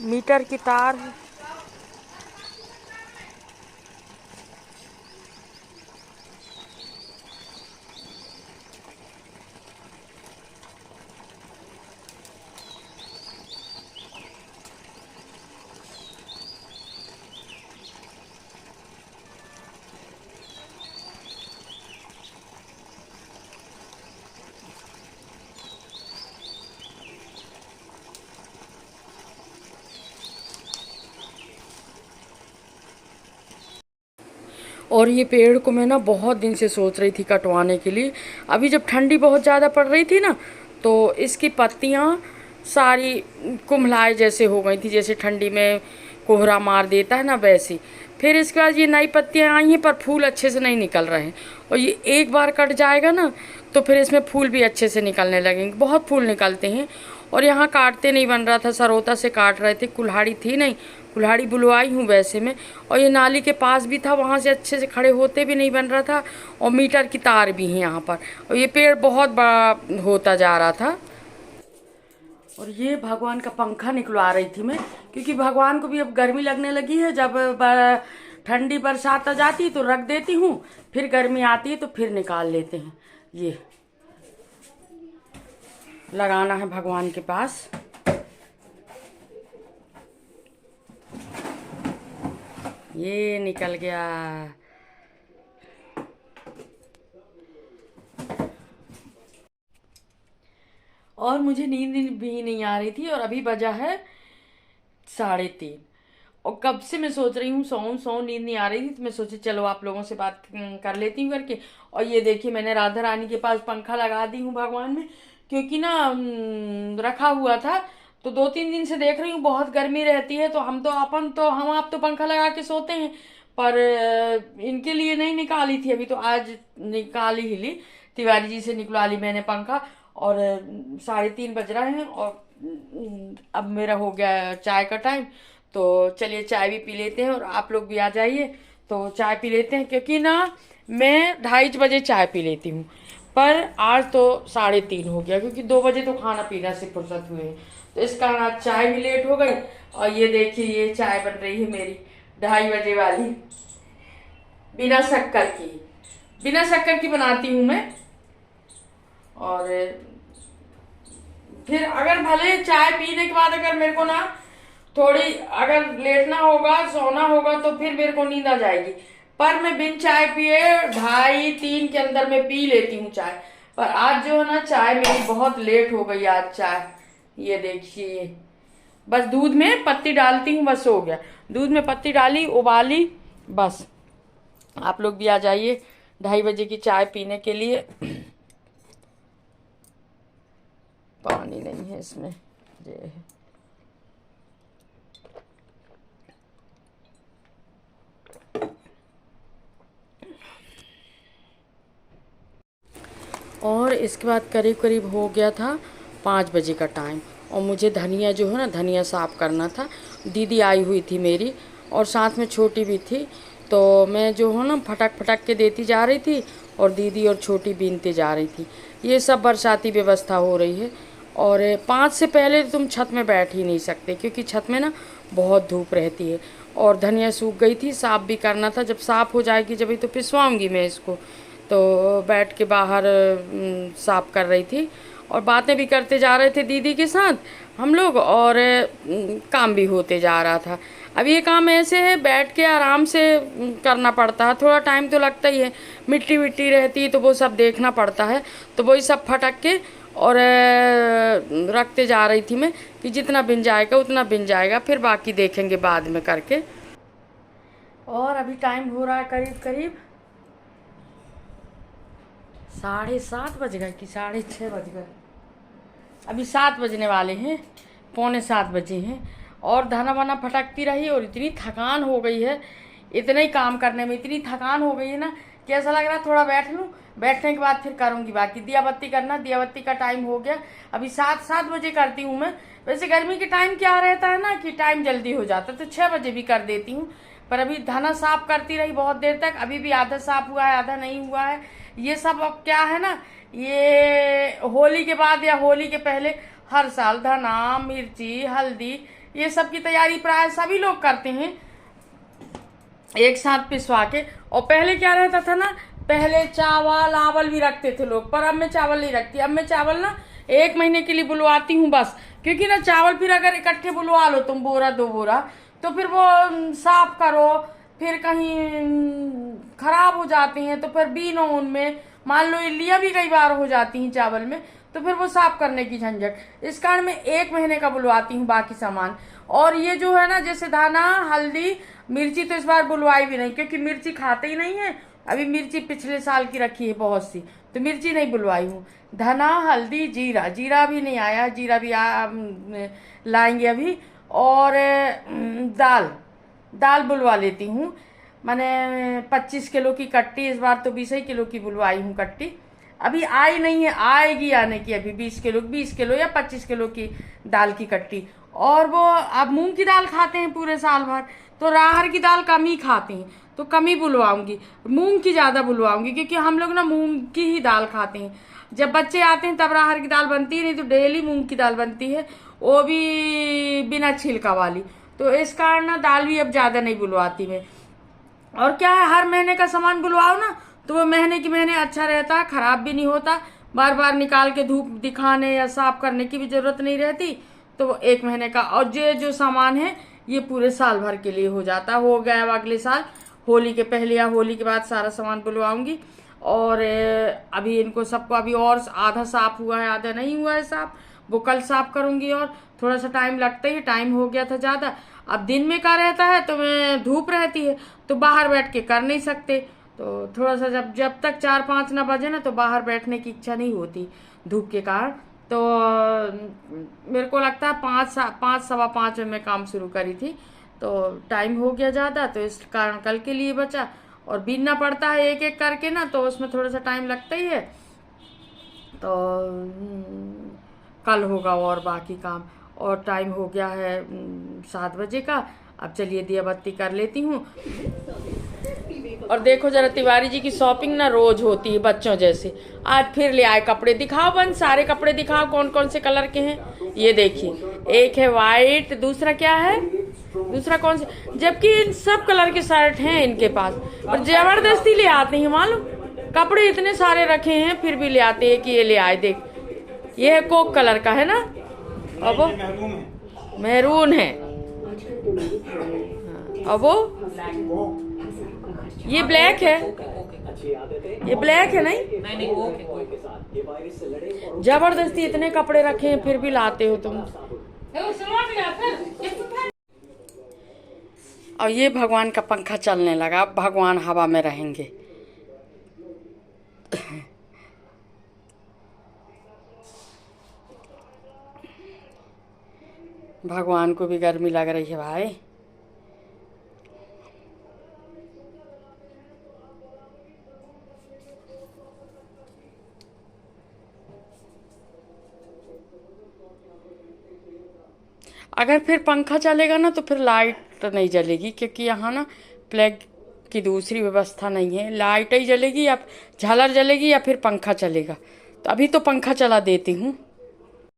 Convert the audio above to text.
Metre की तार। और ये पेड़ को मैं ना बहुत दिन से सोच रही थी कटवाने के लिए। अभी जब ठंडी बहुत ज़्यादा पड़ रही थी ना, तो इसकी पत्तियाँ सारी कुम्हलाए जैसे हो गई थी, जैसे ठंडी में कोहरा मार देता है ना वैसी। फिर इसके बाद ये नई पत्तियाँ आई हैं, पर फूल अच्छे से नहीं निकल रहे हैं। और ये एक बार कट जाएगा ना, तो फिर इसमें फूल भी अच्छे से निकलने लगेंगे। बहुत फूल निकलते हैं। और यहाँ काटते नहीं बन रहा था, सरोता से काट रहे थे, कुल्हाड़ी थी नहीं, कुल्हाड़ी बुलवाई हूँ वैसे में। और ये नाली के पास भी था, वहाँ से अच्छे से खड़े होते भी नहीं बन रहा था। और मीटर की तार भी है यहाँ पर। और ये पेड़ बहुत बड़ा होता जा रहा था। और ये भगवान का पंखा निकलवा रही थी मैं, क्योंकि भगवान को भी अब गर्मी लगने लगी है। जब ठंडी बरसात आ जाती है तो रख देती हूँ, फिर गर्मी आती है तो फिर निकाल लेते हैं। ये लगाना है भगवान के पास। ये निकल गया। और मुझे नींद भी नहीं आ रही थी, और अभी बजा है 3:30। और कब से मैं सोच रही हूँ सोऊं सोऊं, नींद नहीं आ रही थी, तो मैं सोची चलो आप लोगों से बात कर लेती हूँ करके। और ये देखिए, मैंने राधा रानी के पास पंखा लगा दी हूँ भगवान में, क्योंकि ना रखा हुआ था। तो 2-3 दिन से देख रही हूँ बहुत गर्मी रहती है, तो हम आप तो पंखा लगा के सोते हैं। पर इनके लिए नहीं निकाली थी अभी, तो आज निकाली ही ली। तिवारी जी से निकलवा ली मैंने पंखा। और 3:30 बज रहे हैं, और अब मेरा हो गया चाय का टाइम। तो चलिए चाय भी पी लेते हैं, और आप लोग भी आ जाइए तो चाय पी लेते हैं। क्योंकि ना मैं 2:30 बजे चाय पी लेती हूँ, पर आज तो 3:30 हो गया, क्योंकि 2 बजे तो खाना पीना से फुर्सत हुए हैं। तो इस कारण आज चाय भी लेट हो गई। और ये देखिए, ये चाय बन रही है मेरी 2:30 बजे वाली, बिना शक्कर की। बिना शक्कर की बनाती हूँ मैं। और फिर अगर भले चाय पीने के बाद अगर मेरे को ना थोड़ी अगर लेटना होगा, सोना होगा, तो फिर मेरे को नींद आ जाएगी। पर मैं बिन चाय पिए 2:30-3 के अंदर में पी लेती हूँ चाय। पर आज जो है ना, चाय मेरी बहुत लेट हो गई आज चाय। ये देखिए, बस दूध में पत्ती डालती हूँ, बस हो गया। दूध में पत्ती डाली, उबाली, बस। आप लोग भी आ जाइए 2:30 बजे की चाय पीने के लिए। पानी नहीं है इसमें, ये है। और इसके बाद करीब करीब हो गया था 5 बजे का टाइम। और मुझे धनिया जो है ना, धनिया साफ़ करना था। दीदी आई हुई थी मेरी, और साथ में छोटी भी थी। तो मैं जो है ना फटक फटक के देती जा रही थी, और दीदी और छोटी बीनते जा रही थी। ये सब बरसाती व्यवस्था हो रही है। और 5 से पहले तुम छत में बैठ ही नहीं सकते, क्योंकि छत में ना बहुत धूप रहती है। और धनिया सूख गई थी, साफ़ भी करना था। जब साफ़ हो जाएगी जब ही तो पिसवाऊँगी मैं इसको। तो बैठ के बाहर साफ कर रही थी, और बातें भी करते जा रहे थे दीदी के साथ हम लोग। और काम भी होते जा रहा था। अब ये काम ऐसे है, बैठ के आराम से करना पड़ता है। थोड़ा टाइम तो लगता ही है, मिट्टी विट्टी रहती है तो वो सब देखना पड़ता है। तो वही सब फटक के और रखते जा रही थी मैं, कि जितना बिन जाएगा उतना बिन जाएगा, फिर बाकी देखेंगे बाद में करके। और अभी टाइम हो रहा है करीब करीब 7:30 बज गए कि 6:30 बज गए। अभी 7 बजने वाले हैं, 6:45 बजे हैं। और धाना वाना फटकती रही, और इतनी थकान हो गई है, इतने ही काम करने में इतनी थकान हो गई है ना, कि ऐसा लग रहा है थोड़ा बैठ लूँ, बैठने के बाद फिर करूँगी बाकी। दिया बत्ती करना, दिया बत्ती का टाइम हो गया। अभी 7-7 बजे करती हूँ मैं। वैसे गर्मी के टाइम क्या रहता है ना, कि टाइम जल्दी हो जाता है, तो 6 बजे भी कर देती हूँ। पर अभी धाना साफ करती रही बहुत देर तक, अभी भी आधा साफ हुआ है, आधा नहीं हुआ है। ये सब अब क्या है ना, ये होली के बाद या होली के पहले हर साल धना, मिर्ची, हल्दी, ये सब की तैयारी प्राय सभी लोग करते हैं एक साथ पिसवा के। और पहले क्या रहता था ना, पहले चावल आवल भी रखते थे लोग, पर अब मैं चावल नहीं रखती। अब मैं चावल ना 1 महीने के लिए बुलवाती हूँ बस, क्योंकि ना चावल फिर अगर इकट्ठे बुलवा लो तुम बोरा 2 बोरा, तो फिर वो साफ करो, फिर कहीं खराब हो जाती हैं, तो फिर बीनो उनमें, मान लो इल्लियाँ भी कई बार हो जाती हैं चावल में, तो फिर वो साफ करने की झंझट। इस कारण मैं 1 महीने का बुलवाती हूँ बाकी सामान। और ये जो है ना, जैसे धाना, हल्दी, मिर्ची तो इस बार बुलवाई भी नहीं, क्योंकि मिर्ची खाते ही नहीं है। अभी मिर्ची पिछले साल की रखी है बहुत सी, तो मिर्ची नहीं बुलवाई हूँ। धना, हल्दी, जीरा, जीरा भी नहीं आया, जीरा भी लाएंगे अभी। और दाल, दाल बुलवा लेती हूँ। मैंने 25 किलो की कट्टी, इस बार तो 20 ही किलो की बुलवाई हूँ कट्टी। अभी आई नहीं है, आएगी आने की अभी 20 किलो या 25 किलो की दाल की कट्टी। और वो अब मूंग की दाल खाते हैं पूरे साल भर, तो राहर की दाल कम ही खाते हैं, तो कम ही बुलवाऊंगी। मूंग की ज़्यादा बुलवाऊंगी, क्योंकि हम लोग ना मूंग की ही दाल खाते हैं। जब बच्चे आते हैं तब राहर की दाल बनती है, नहीं तो डेली मूंग की दाल बनती है, वो भी बिना छिलका वाली। तो इस कारण ना दाल भी अब ज़्यादा नहीं बुलवाती मैं। और क्या है, हर महीने का सामान बुलवाओ ना, तो वो महीने की महीने अच्छा रहता है, खराब भी नहीं होता, बार बार निकाल के धूप दिखाने या साफ करने की भी जरूरत नहीं रहती। तो वो 1 महीने का, और जो सामान है ये पूरे साल भर के लिए हो जाता है। हो गया अब अगले साल होली के पहले या होली के बाद सारा सामान बुलवाऊंगी। और अभी इनको सबको, अभी और आधा साफ हुआ है, आधा नहीं हुआ है साफ, वो कल साफ करूंगी। और थोड़ा सा टाइम लगता ही, टाइम हो गया था ज़्यादा। अब दिन में का रहता है तो मैं धूप रहती है, तो बाहर बैठ के कर नहीं सकते, तो थोड़ा सा जब तक 4-5 ना बजे ना, तो बाहर बैठने की इच्छा नहीं होती धूप के कारण। तो मेरे को लगता है 5 सवा 5 में मैं काम शुरू करी थी, तो टाइम हो गया ज़्यादा, तो इस कारण कल के लिए बचा। और बीनना पड़ता है एक एक करके ना, तो उसमें थोड़ा सा टाइम लगता ही है। तो कल होगा और बाकी काम। और टाइम हो गया है 7 बजे का। अब चलिए दिया बत्ती कर लेती हूँ। और देखो जरा, तिवारी जी की शॉपिंग ना रोज होती है बच्चों जैसे। आज फिर ले आए कपड़े, दिखाओ बन, सारे कपड़े दिखाओ कौन कौन से कलर के हैं। ये देखिए, एक है वाइट, दूसरा क्या है, दूसरा कौन से, जबकि इन सब कलर के शर्ट हैं इनके पास, और जबरदस्ती ले आते हैं। मालूम, कपड़े इतने सारे रखे हैं फिर भी ले आते हैं कि ये ले आए। देख, ये है कोक कलर का है ना, अब वो मैरून है, अब वो ये ब्लैक है, ये ब्लैक है नहीं, जबरदस्ती इतने कपड़े रखे हैं फिर भी लाते हो तुम। और ये भगवान का पंखा चलने लगा, अब भगवान हवा में रहेंगे। भगवान को भी गर्मी लग रही है भाई। अगर फिर पंखा चलेगा ना तो फिर लाइट नहीं जलेगी, क्योंकि यहाँ ना प्लग की दूसरी व्यवस्था नहीं है। लाइट ही जलेगी, या झालर जलेगी, या फिर पंखा चलेगा। तो अभी तो पंखा चला देती हूँ।